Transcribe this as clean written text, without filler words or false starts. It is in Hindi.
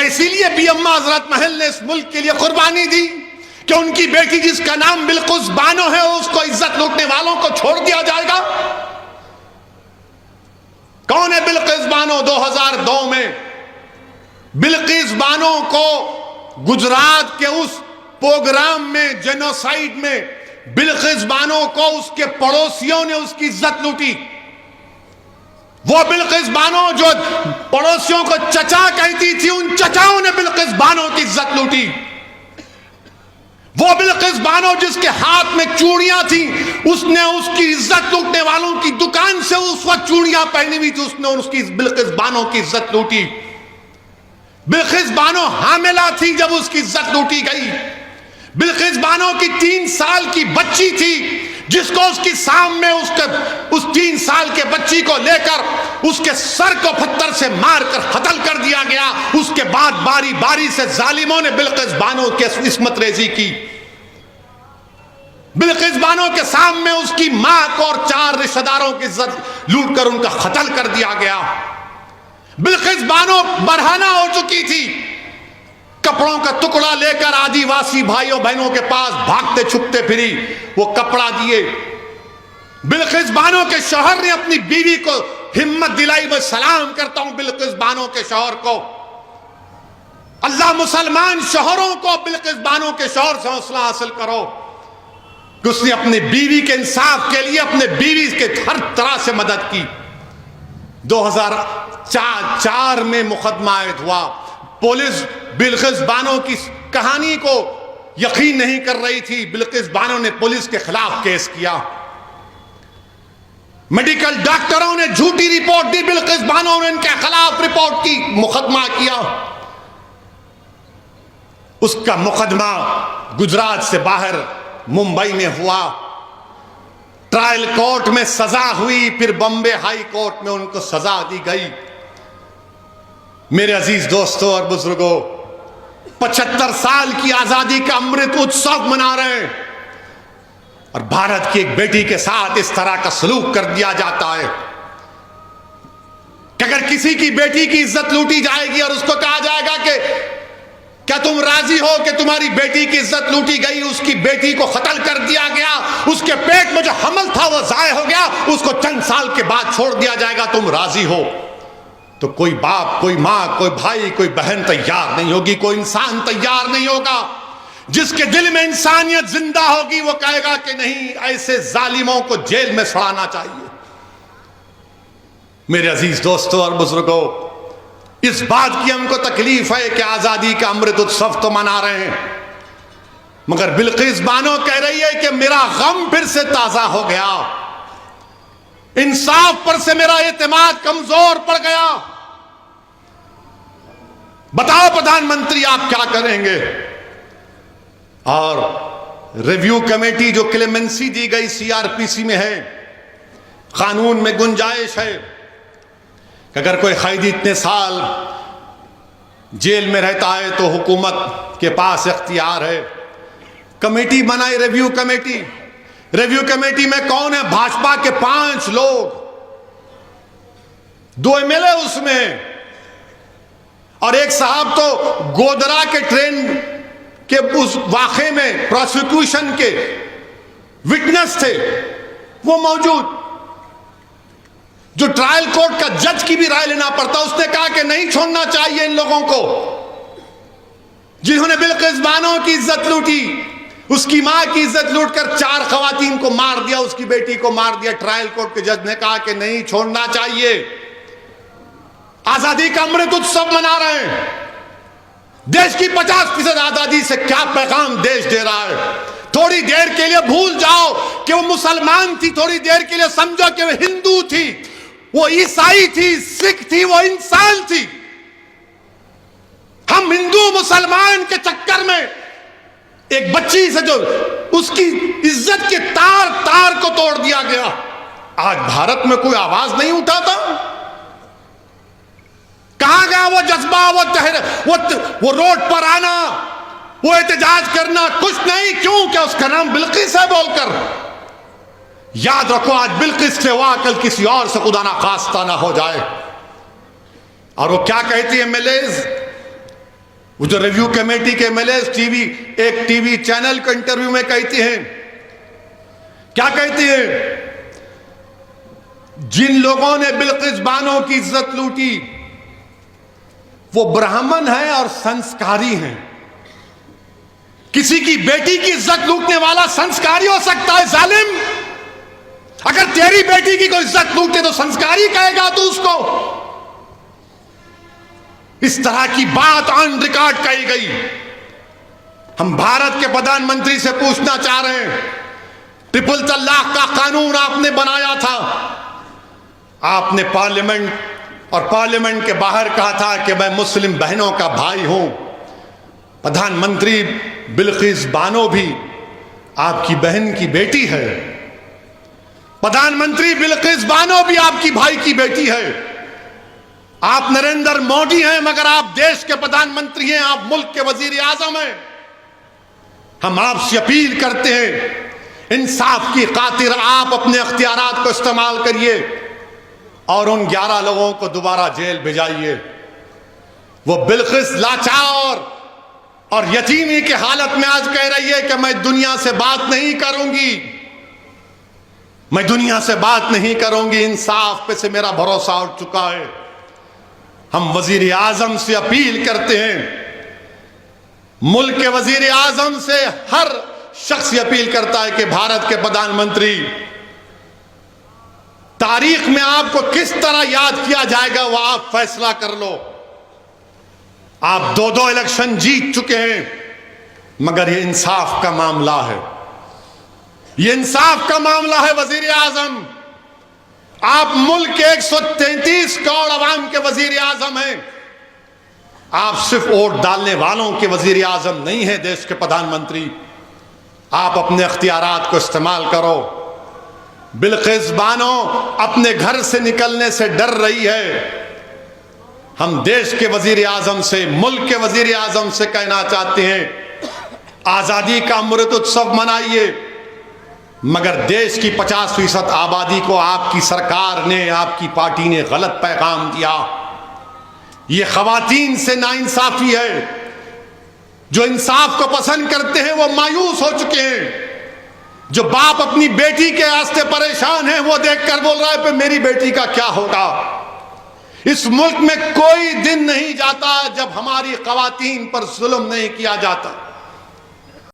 क्या इसीलिए भी अम्मा हजरत महल ने इस मुल्क के लिए कुर्बानी दी कि उनकी बेटी जिसका नाम बिल्किस बानो है उसको इज्जत लूटने वालों को छोड़ दिया जाएगा? कौन है बिल्किस बानो? 2002 में बिल्किस बानो को गुजरात के उस प्रोग्राम में, जेनोसाइड में, बिल्किस बानो को उसके पड़ोसियों ने उसकी इज्जत लूटी। वो बिल्किस बानो जो पड़ोसियों को चचा कहती थी, उन चचाओं ने बिल्किस बानो की इज्जत लूटी। वो बिल्किस बानो जिसके हाथ में चूड़ियां थी, उसने उसकी इज्जत लूटने वालों की दुकान से उस वक्त चूड़ियां पहनी हुई थी, उसने उसकी बिल्किस बानो की इज्जत लूटी। बिल्किस बानो हामिला थी जब उसकी इज्जत लूटी गई। बिल्किस बानो की 3 साल की बच्ची थी जिसको उसकी सामने उस 3 साल के बच्ची को लेकर उसके सर को पत्थर से मारकर कत्ल कर दिया गया। उसके बाद बारी बारी से जालिमों ने बिल्किस बानो की इस्मत रेजी की। बिल्किस बानो के सामने उसकी मां को और 4 रिश्तेदारों की इज्जत लूट कर उनका कत्ल कर दिया गया। बिल्किस बानो बरहाना हो चुकी थी, कपड़ों का टुकड़ा लेकर आदिवासी भाइयों बहनों के पास भागते छुपते फिरी, वो कपड़ा दिए। बिल्किस बानो के शौहर ने अपनी बीवी को हिम्मत दिलाई। मैं सलाम करता हूं बिल्किस बानो के शौहर को। अल्लाह मुसलमान शौहरों को बिल्किस बानो के शौहर से हौसला हासिल करो कि उसने अपनी बीवी के इंसाफ के लिए अपने बीवी के हर तरह से मदद की। 2004 में मुकदमा आयद हुआ। पुलिस बिल्किस बानो की कहानी को यकीन नहीं कर रही थी। बिल्किस बानो ने पुलिस के खिलाफ केस किया। मेडिकल डॉक्टरों ने झूठी रिपोर्ट दी, बिल्किस बानो ने इनके खिलाफ रिपोर्ट की, मुकदमा किया। उसका मुकदमा गुजरात से बाहर मुंबई में हुआ। ट्रायल कोर्ट में सजा हुई, फिर बॉम्बे हाई कोर्ट में उनको सजा दी गई। मेरे अजीज दोस्तों और बुजुर्गों, 75 साल की आजादी का अमृत उत्सव मना रहे हैं और भारत की एक बेटी के साथ इस तरह का सलूक कर दिया जाता है कि अगर किसी की बेटी की इज्जत लूटी जाएगी और उसको कहा जाएगा कि क्या तुम राजी हो कि तुम्हारी बेटी की इज्जत लूटी गई, उसकी बेटी को कत्ल कर दिया गया, उसके पेट में जो हमल था वो जाया हो गया, उसको चंद साल के बाद छोड़ दिया जाएगा, तुम राजी हो? तो कोई बाप, कोई मां, कोई भाई, कोई बहन तैयार नहीं होगी, कोई इंसान तैयार नहीं होगा। जिसके दिल में इंसानियत जिंदा होगी वो कहेगा कि नहीं, ऐसे जालिमों को जेल में सड़ाना चाहिए। मेरे अजीज दोस्तों और बुजुर्गों, इस बात की हमको तकलीफ है कि आजादी का अमृत उत्सव तो मना रहे हैं, मगर बिल्किस बानो कह रही है कि मेरा गम फिर से ताजा हो गया, इंसाफ पर से मेरा एतमाद कमजोर पड़ गया। बताओ प्रधानमंत्री आप क्या करेंगे? और रिव्यू कमेटी जो क्लेमेंसी दी गई सीआरपीसी में है, कानून में गुंजाइश है कि अगर कोई कैदी इतने साल जेल में रहता है तो हुकूमत के पास इख्तियार है। कमेटी बनाई, रिव्यू कमेटी। रिव्यू कमेटी में कौन है? भाजपा के 5 लोग, 2 एमएलए उसमें, और एक साहब तो गोधरा के ट्रेन के उस वाक़े में प्रोसिक्यूशन के विटनेस थे, वो मौजूद। जो ट्रायल कोर्ट का जज की भी राय लेना पड़ता, उसने कहा कि नहीं छोड़ना चाहिए इन लोगों को जिन्होंने बिल्किस बानो की इज्जत लूटी, उसकी मां की इज्जत लूटकर 4 खवातीन को मार दिया, उसकी बेटी को मार दिया। ट्रायल कोर्ट के जज ने कहा कि नहीं छोड़ना चाहिए। आजादी का अमृत उत्सव मना रहे हैं। देश की 50% आजादी से क्या पैगाम देश दे रहा है? थोड़ी देर के लिए भूल जाओ कि वो मुसलमान थी, थोड़ी देर के लिए समझो कि वो हिंदू थी, वो ईसाई थी, सिख थी, वो इंसान थी। हम हिंदू मुसलमान के चक्कर में एक बच्ची से जो उसकी इज्जत के तार तार को तोड़ दिया गया, आज भारत में कोई आवाज नहीं उठाता। कहां गया वो जज्बा, वो रोड पर आना, वो एहतजाज करना? कुछ नहीं। क्यों? क्या उसका नाम बिल्किस है बोलकर? याद रखो, आज बिल्किस से हुआ, कल किसी और से खुदा ना खास्ता ना हो जाए। और वो क्या कहती है एमएलएज वो जो रिव्यू कमेटी के एमएलए एक टीवी चैनल के इंटरव्यू में कहती हैं, क्या कहती है? जिन लोगों ने बिल्किस बानो की इज्जत लूटी वो ब्राह्मण हैं और संस्कारी हैं। किसी की बेटी की इज्जत लूटने वाला संस्कारी हो सकता है जालिम? अगर तेरी बेटी की कोई इज्जत लूटे तो संस्कारी कहेगा तू उसको? इस तरह की बात ऑन रिकॉर्ड कही गई। हम भारत के प्रधानमंत्री से पूछना चाह रहे हैं, ट्रिपल तलाक का कानून आपने बनाया था, आपने पार्लियामेंट के बाहर कहा था कि मैं मुस्लिम बहनों का भाई हूं। प्रधानमंत्री बिल्किस बानो भी आपकी बहन की बेटी है, प्रधानमंत्री बिल्किस बानो भी आपकी भाई की बेटी है। आप नरेंद्र मोदी हैं मगर आप देश के प्रधानमंत्री हैं, आप मुल्क के वजीर आजम हैं। हम आपसे अपील करते हैं, इंसाफ की खातिर आप अपने अख्तियारात को इस्तेमाल करिए और उन 11 लोगों को दोबारा जेल भिजाइए। वो बिल्किस लाचार और यतीमी की हालत में आज कह रही है कि मैं दुनिया से बात नहीं करूंगी, मैं दुनिया से बात नहीं करूंगी, इंसाफ पे से मेरा भरोसा उठ चुका है। हम वजीर आजम से अपील करते हैं, मुल्क के वजीर आजम से हर शख्स अपील करता है कि भारत के प्रधानमंत्री, तारीख में आपको किस तरह याद किया जाएगा वो आप फैसला कर लो। आप 2 इलेक्शन जीत चुके हैं मगर ये इंसाफ का मामला है, ये इंसाफ का मामला है वजीर आजम। आप मुल्क के 133 करोड़ अवाम के वजीर आजम हैं, आप सिर्फ वोट डालने वालों के वजीर आजम नहीं है, देश के प्रधानमंत्री। आप अपने अख्तियारात को इस्तेमाल करो। बिल्किस बानो अपने घर से निकलने से डर रही है। हम देश के वजीर आजम से, मुल्क के वजीर आजम से कहना चाहते हैं, आजादी का अमृत उत्सव मनाइए मगर देश की 50% आबादी को आपकी सरकार ने, आपकी पार्टी ने गलत पैगाम दिया। ये खवातीन से नाइंसाफी है। जो इंसाफ को पसंद करते हैं वो मायूस हो चुके हैं। जो बाप अपनी बेटी के वास्ते परेशान है वो देखकर बोल रहा है कि मेरी बेटी का क्या होगा। इस मुल्क में कोई दिन नहीं जाता जब हमारी खवातीन पर जुल्म नहीं किया जाता।